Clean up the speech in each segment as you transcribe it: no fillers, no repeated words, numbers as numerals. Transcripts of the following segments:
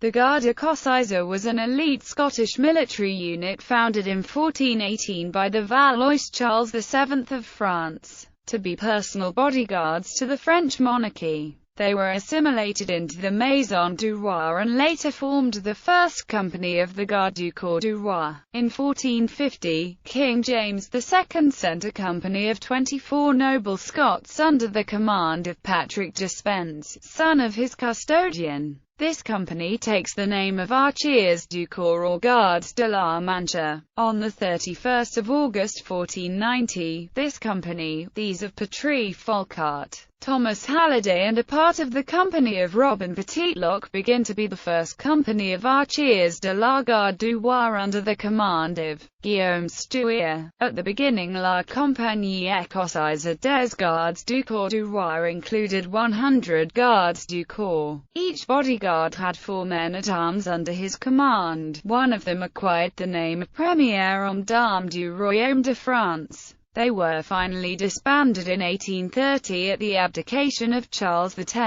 The Garde Écossaise was an elite Scottish military unit founded in 1418 by the Valois Charles VII of France, to be personal bodyguards to the French monarchy. They were assimilated into the Maison du Roi and later formed the first company of the Garde du Corps du Roi. In 1450, King James II sent a company of 24 noble Scots under the command of Patrick Despens, son of his custodian. This company takes the name of Archers du Corps or Gardes de la Mancha. On the 31st of August 1490, this company, these of Patry Folcart, Thomas Halliday and a part of the company of Robin Petitlock, begin to be the first company of Archers de la Garde du Roi under the command of Guillaume Stuart. At the beginning, La Compagnie Écossaise des Gardes du Corps du Roi included 100 Gardes du Corps. Each bodyguard had 4 men-at-arms under his command. One of them acquired the name of Premier Homme d'Armes du Royaume de France. They were finally disbanded in 1830 at the abdication of Charles X.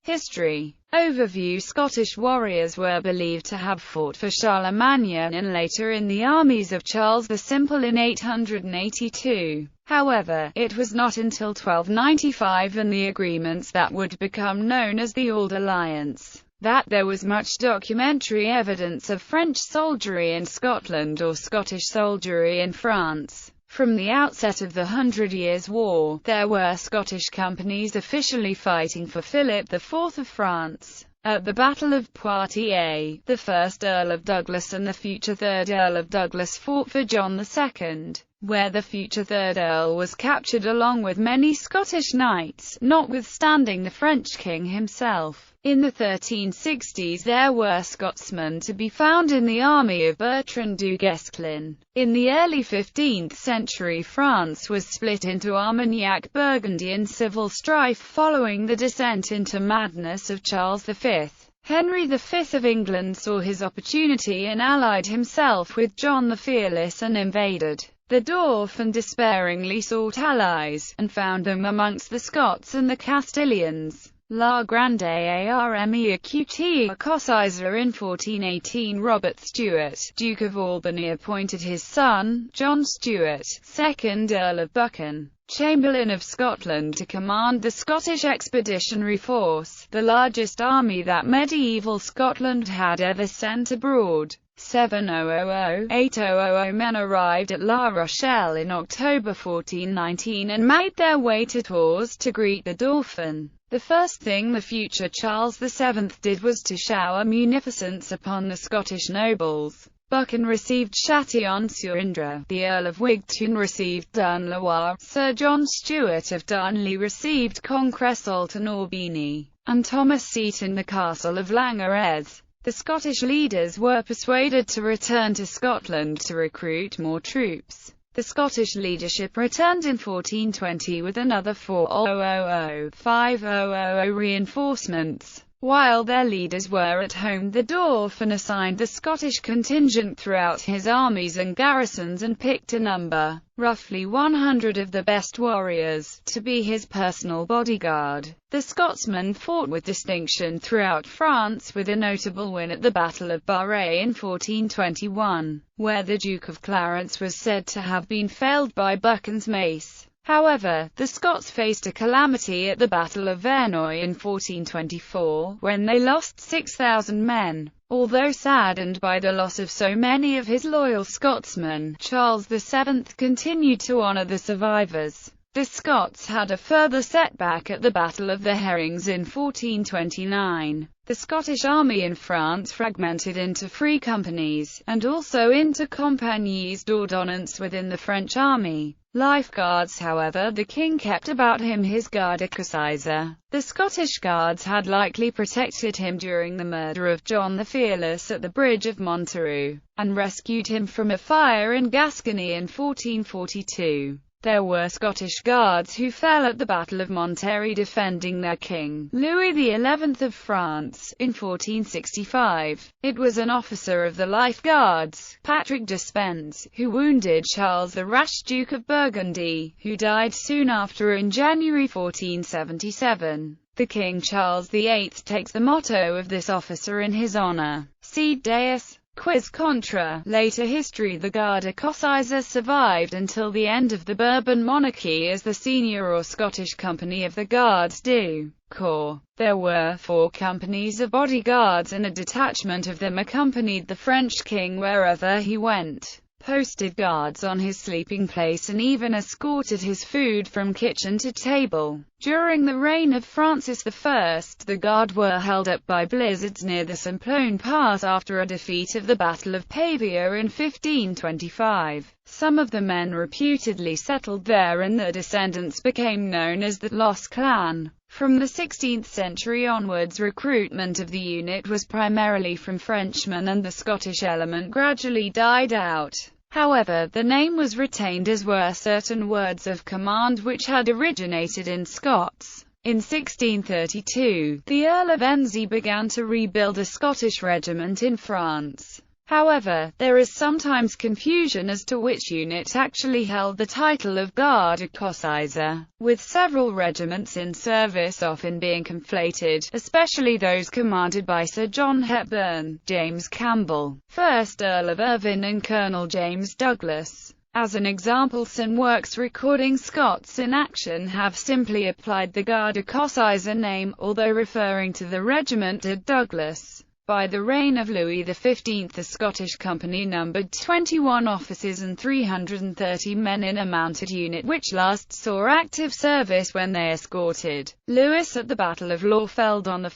History overview: Scottish warriors were believed to have fought for Charlemagne and later in the armies of Charles the Simple in 882. However, it was not until 1295 and the agreements that would become known as the Auld Alliance that there was much documentary evidence of French soldiery in Scotland or Scottish soldiery in France. From the outset of the 100 Years' War, there were Scottish companies officially fighting for Philip IV of France. At the Battle of Poitiers, the 1st Earl of Douglas and the future 3rd Earl of Douglas fought for John II, where the future 3rd Earl was captured along with many Scottish knights, notwithstanding the French king himself. In the 1360s there were Scotsmen to be found in the army of Bertrand du Guesclin. In the early 15th century France was split into Armagnac-Burgundian civil strife following the descent into madness of Charles V. Henry V of England saw his opportunity and allied himself with John the Fearless and invaded the Dauphin and despairingly sought allies, and found them amongst the Scots and the Castilians. La Grande Armée Écossaise. In 1418 Robert Stewart, Duke of Albany, appointed his son, John Stewart, 2nd Earl of Buchan, Chamberlain of Scotland, to command the Scottish Expeditionary Force, the largest army that medieval Scotland had ever sent abroad. 7,000–8,000 men arrived at La Rochelle in October 1419 and made their way to Tours to greet the Dauphin. The first thing the future Charles VII did was to shower munificence upon the Scottish nobles. Buchan received Châtillon-sur-Indre, the Earl of Wigtoun received Dun-le-Roi, Sir John Stewart of Darnley received Concresalt and Aubigny, and Thomas Seaton the castle of Langeres. The Scottish leaders were persuaded to return to Scotland to recruit more troops. The Scottish leadership returned in 1420 with another 4,000–5,000 reinforcements. While their leaders were at home, the Dauphin assigned the Scottish contingent throughout his armies and garrisons and picked a number, roughly 100 of the best warriors, to be his personal bodyguard. The Scotsmen fought with distinction throughout France, with a notable win at the Battle of Barret in 1421, where the Duke of Clarence was said to have been felled by Buchan's mace. However, the Scots faced a calamity at the Battle of Verneuil in 1424, when they lost 6,000 men. Although saddened by the loss of so many of his loyal Scotsmen, Charles VII continued to honour the survivors. The Scots had a further setback at the Battle of the Herrings in 1429. The Scottish army in France fragmented into free companies, and also into compagnies d'ordonnance within the French army. Lifeguards. However, the king kept about him his Garde Écossaise. The Scottish guards had likely protected him during the murder of John the Fearless at the Bridge of Montereau, and rescued him from a fire in Gascony in 1442. There were Scottish Guards who fell at the Battle of Monterrey defending their king, Louis XI of France, in 1465. It was an officer of the Life Guards, Patrick Despens, who wounded Charles the rash Duke of Burgundy, who died soon after in January 1477. The King Charles VIII takes the motto of this officer in his honor. See Deus Quis Contra. Later history. The Garde Écossaise survived until the end of the Bourbon monarchy as the senior or Scottish company of the Gardes du Corps. There were 4 companies of bodyguards and a detachment of them accompanied the French king wherever he went, posted guards on his sleeping place and even escorted his food from kitchen to table. During the reign of Francis I, the Guard were held up by blizzards near the Simplon Pass after a defeat of the Battle of Pavia in 1525. Some of the men reputedly settled there and their descendants became known as the Lost Clan. From the 16th century onwards, recruitment of the unit was primarily from Frenchmen and the Scottish element gradually died out. However, the name was retained as were certain words of command which had originated in Scots. In 1632, the Earl of Enzie began to rebuild a Scottish regiment in France. However, there is sometimes confusion as to which unit actually held the title of Garde Écossaise, with several regiments in service often being conflated, especially those commanded by Sir John Hepburn, James Campbell, 1st Earl of Irvine and Colonel James Douglas. As an example, some works recording Scots in action have simply applied the Garde Écossaise name, although referring to the regiment at Douglas. By the reign of Louis XV, the Scottish company numbered 21 officers and 330 men in a mounted unit which last saw active service when they escorted Louis at the Battle of Lawfeld on 1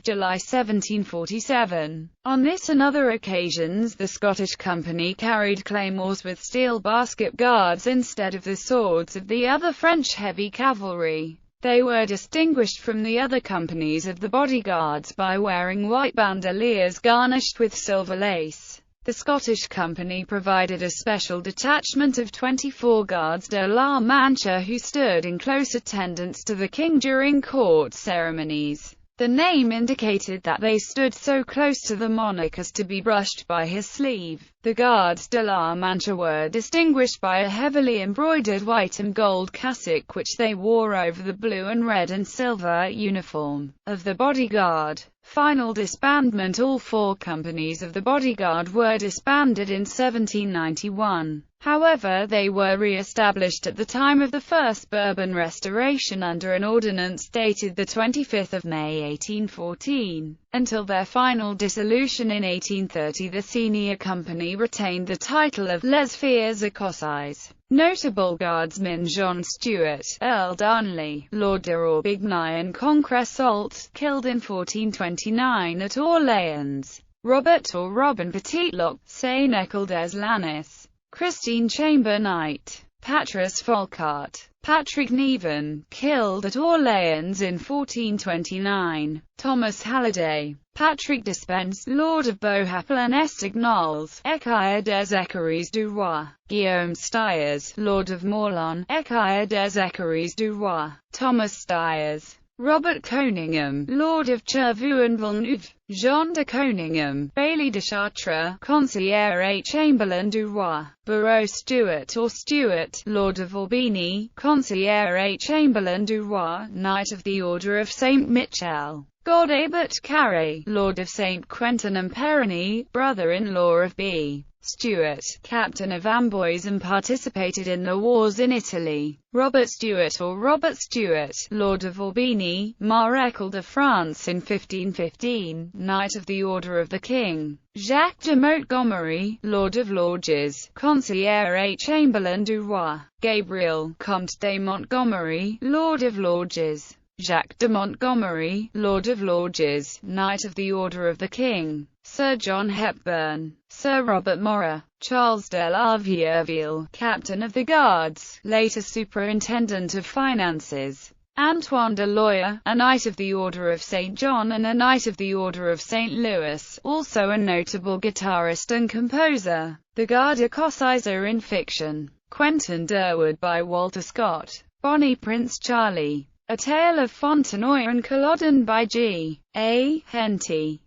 July 1747. On this and other occasions, the Scottish company carried claymores with steel basket guards instead of the swords of the other French heavy cavalry. They were distinguished from the other companies of the bodyguards by wearing white bandoliers garnished with silver lace. The Scottish company provided a special detachment of 24 Gardes de la Mancha who stood in close attendance to the king during court ceremonies. The name indicated that they stood so close to the monarch as to be brushed by his sleeve. The Gardes de la Mancha were distinguished by a heavily embroidered white and gold cassock which they wore over the blue and red and silver uniform of the bodyguard. Final disbandment. All 4 companies of the bodyguard were disbanded in 1791. However, they were re-established at the time of the First Bourbon Restoration under an ordinance dated 25 May 1814. Until their final dissolution in 1830, the senior company retained the title of Les Filles Écossaises. Notable guardsmen: John Stuart, Earl Darnley, Lord de Aubigny and Concresalt, killed in 1429 at Orleans; Robert or Robin Petitlock, Sénéchal des Lannis; Christine Chamber Knight, Patras Folcart, Patrick Neven, killed at Orleans in 1429; Thomas Halliday, Patrick Despens, Lord of Beauhapel and Estignolles, Écuyer des Écuries du Roi; Guillaume Styres, Lord of Morlon, Écuyer des Écuries du Roi; Thomas Styres, Robert Coningham, Lord of Chervaux and Villeneuve; Jean de Coningham, Bailly de Chartres, Conseiller Chamberlain du Roi; Barrow Stewart or Stewart, Lord of Aubigny, Conseiller Chamberlain du Roi, Knight of the Order of Saint Michel; Godebert Carré, Lord of Saint Quentin and Perigny, brother-in-law of B. Stewart, captain of Amboise and participated in the wars in Italy; Robert Stewart or Robert Stewart, Lord of Aubigny, Maréchal de France in 1515, Knight of the Order of the King; Jacques de Montgomery, Lord of Lorges, Conseiller Chamberlain du Roi; Gabriel, Comte de Montgomery, Lord of Lorges; Jacques de Montgomery, Lord of Lorges, Knight of the Order of the King; Sir John Hepburn, Sir Robert Mora, Charles de la Vieuville, Captain of the Guards, later Superintendent of Finances; Antoine de Loyer, a Knight of the Order of St. John and a Knight of the Order of St. Louis, also a notable guitarist and composer. The Garde Écossaise in fiction. Quentin Durward by Walter Scott. Bonnie Prince Charlie. A Tale of Fontenoy and Culloden by G. A. Henty.